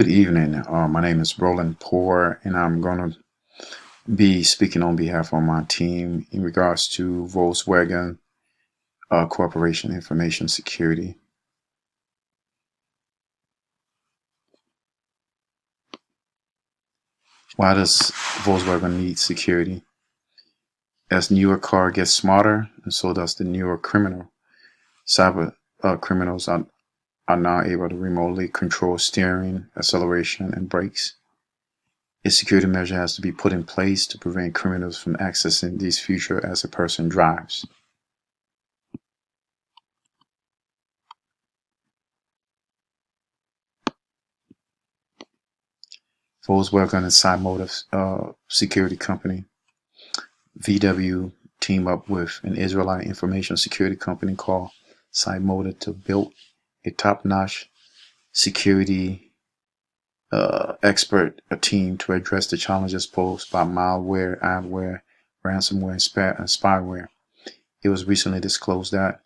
Good evening. My name is Roland Poor, and I'm going to be speaking on behalf of my team in regards to Volkswagen Corporation Information Security. Why does Volkswagen need security? As newer car gets smarter, and so does the newer criminal. Cyber criminals are now able to remotely control steering, acceleration, and brakes. A security measure has to be put in place to prevent criminals from accessing these features as a person drives. Volkswagen and Cymotive security company. VW teamed up with an Israelite information security company called Cymotive to build a top-notch security expert team to address the challenges posed by malware, adware, ransomware, and spyware. It was recently disclosed that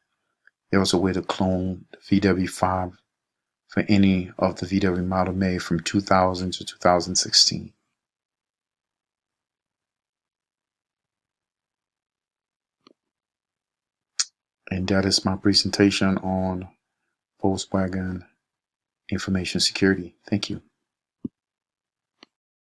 there was a way to clone the VW5 for any of the VW model made from 2000 to 2016. And that is my presentation on Volkswagen information security. Thank you.